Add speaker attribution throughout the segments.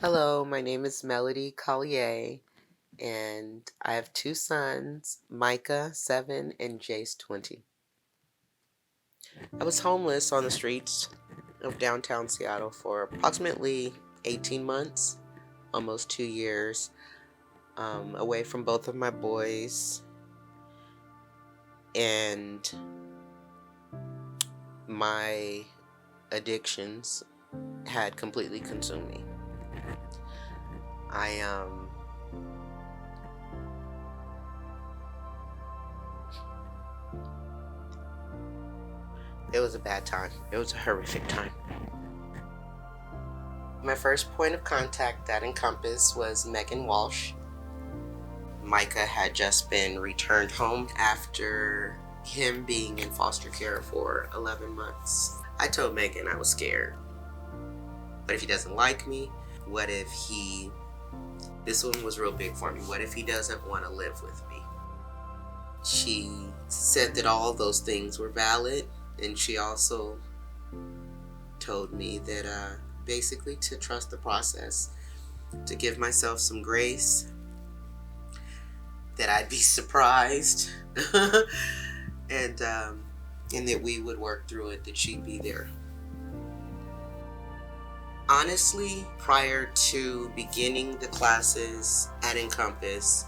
Speaker 1: Hello, my name is Melody Collier, and I have two sons, Micah, 7, and Jace, 20. I was homeless on the streets of downtown Seattle for approximately 18 months, almost 2 years, away from both of my boys, and my addictions had completely consumed me. It was a bad time. It was a horrific time. My first point of contact at Encompass was Megan Walsh. Micah had just been returned home after him being in foster care for 11 months. I told Megan I was scared. What if he doesn't like me? What if this one was real big for me. What if he doesn't want to live with me? She said that all those things were valid, and she also told me that basically to trust the process, to give myself some grace, that I'd be surprised, and that we would work through it, that she'd be there. Honestly, prior to beginning the classes at Encompass,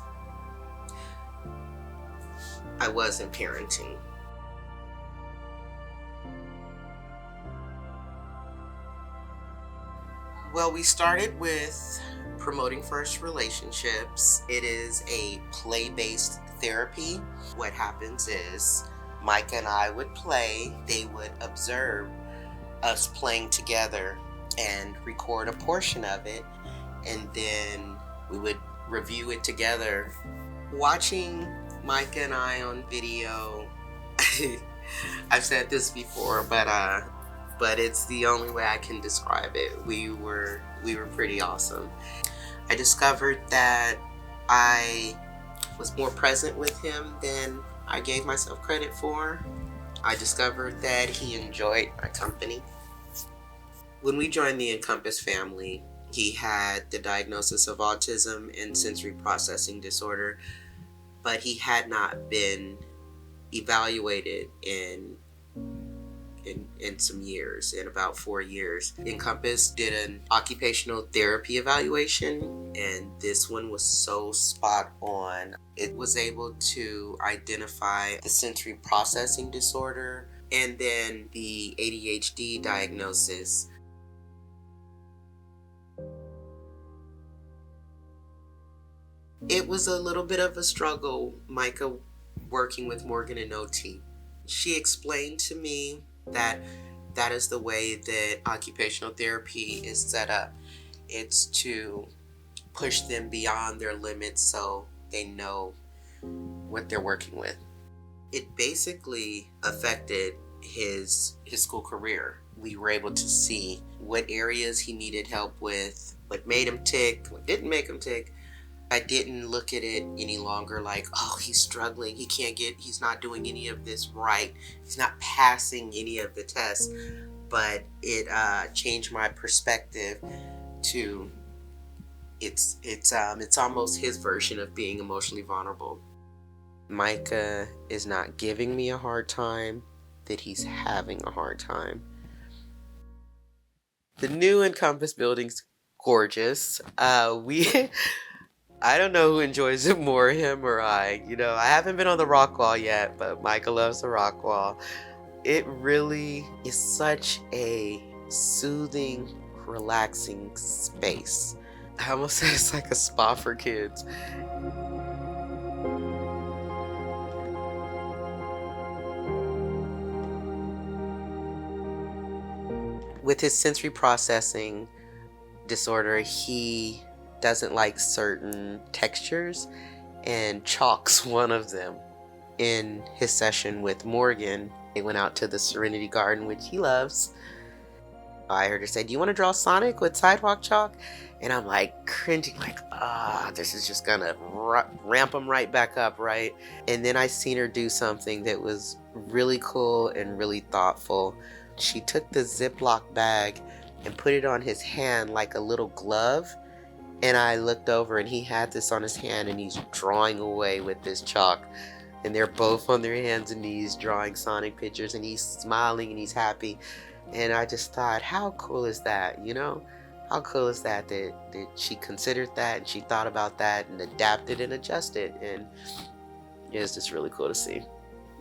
Speaker 1: I wasn't parenting. Well, we started with promoting first relationships. It is a play-based therapy. What happens is Micah and I would play. They would observe us playing together and record a portion of it, and then we would review it together. Watching Micah and I on video, I've said this before, but it's the only way I can describe it. We were pretty awesome. I discovered that I was more present with him than I gave myself credit for. I discovered that he enjoyed my company. When we joined the Encompass family, he had the diagnosis of autism and sensory processing disorder, but he had not been evaluated in some years, in about 4 years. Encompass did an occupational therapy evaluation, and this one was so spot on. It was able to identify the sensory processing disorder and then the ADHD diagnosis. It was a little bit of a struggle, Micah working with Morgan and OT. She explained to me that is the way that occupational therapy is set up. It's to push them beyond their limits so they know what they're working with. It basically affected his school career. We were able to see what areas he needed help with, what made him tick, what didn't make him tick. I didn't look at it any longer like, oh, he's struggling. He's not doing any of this right. He's not passing any of the tests. But it changed my perspective to it's almost his version of being emotionally vulnerable. Micah is not giving me a hard time, that he's having a hard time. The new Encompass building's gorgeous. I don't know who enjoys it more, him or I. I haven't been on the rock wall yet, but Micah loves the rock wall. It really is such a soothing, relaxing space. I almost say it's like a spa for kids. With his sensory processing disorder, he doesn't like certain textures, and chalk's one of them. In his session with Morgan, they went out to the Serenity Garden, which he loves. I heard her say, "Do you want to draw Sonic with sidewalk chalk?" And I'm like cringing, like, this is just gonna ramp him right back up, right? And then I seen her do something that was really cool and really thoughtful. She took the Ziploc bag and put it on his hand like a little glove, And I looked over and he had this on his hand and he's drawing away with this chalk. And they're both on their hands and knees drawing Sonic pictures, and he's smiling and he's happy. And I just thought, how cool is that, you know? How cool is that she considered that and she thought about that and adapted and adjusted. And it's just really cool to see.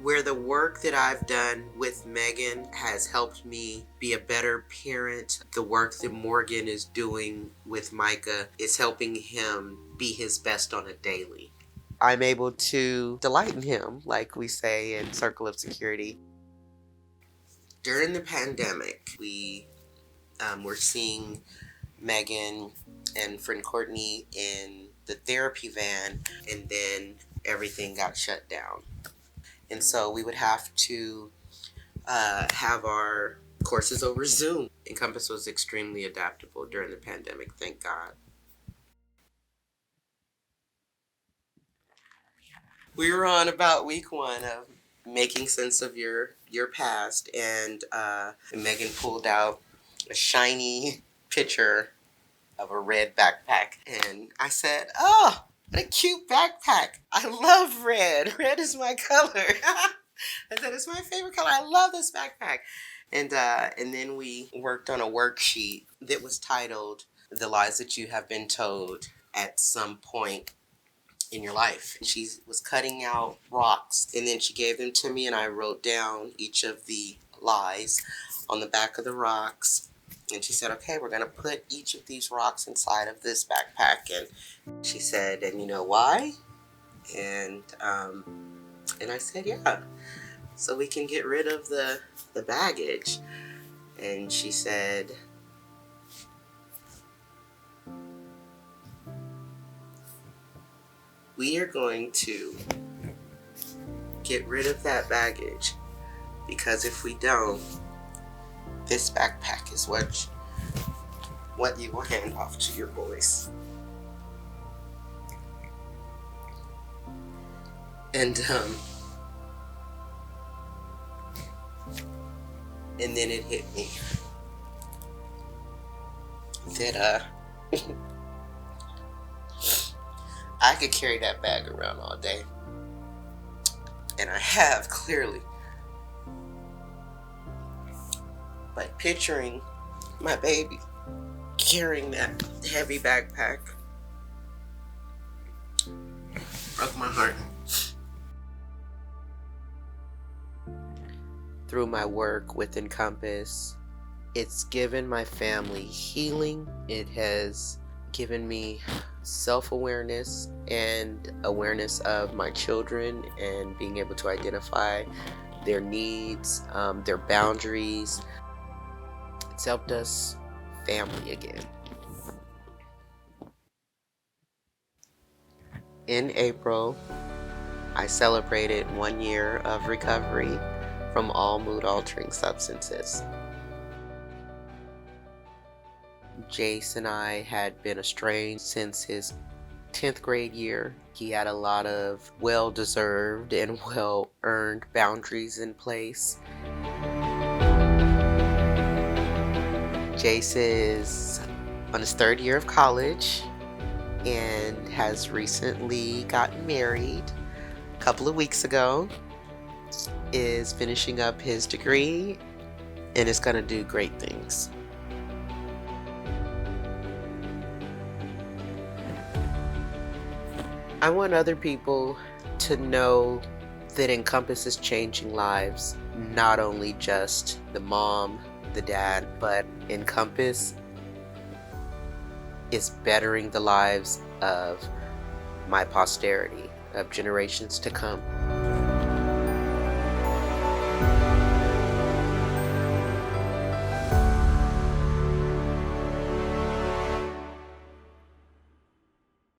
Speaker 1: Where the work that I've done with Megan has helped me be a better parent, the work that Morgan is doing with Micah is helping him be his best on a daily. I'm able to delight in him, like we say in Circle of Security. During the pandemic, we were seeing Megan and friend Courtney in the therapy van, and then everything got shut down. And so we would have to have our courses over Zoom. Encompass was extremely adaptable during the pandemic, thank God. We were on about week 1 of making sense of your past, and Megan pulled out a shiny picture of a red backpack, and I said, "Oh, what a cute backpack! I love red. Red is my color." I said, "It's my favorite color. I love this backpack." And then we worked on a worksheet that was titled "The Lies That You Have Been Told at Some Point in Your Life." She was cutting out rocks, and then she gave them to me, and I wrote down each of the lies on the back of the rocks. And she said, "Okay, we're going to put each of these rocks inside of this backpack." And she said, "And you know why?" And I said, "Yeah, so we can get rid of the baggage." And she said, "We are going to get rid of that baggage, because if we don't, this backpack is what you will hand off to your boys." And then it hit me that I could carry that bag around all day, and I have, clearly. But picturing my baby carrying that heavy backpack broke my heart. Through my work with Encompass, it's given my family healing. It has given me self-awareness and awareness of my children and being able to identify their needs, their boundaries. It's helped us family again. In April, I celebrated 1 year of recovery from all mood-altering substances. Jace and I had been estranged since his 10th grade year. He had a lot of well-deserved and well-earned boundaries in place. Jace is on his 3rd year of college and has recently gotten married a couple of weeks ago, is finishing up his degree, and is going to do great things. I want other people to know that Encompass is changing lives, not only just the mom, the dad, but Encompass is bettering the lives of my posterity, of generations to come.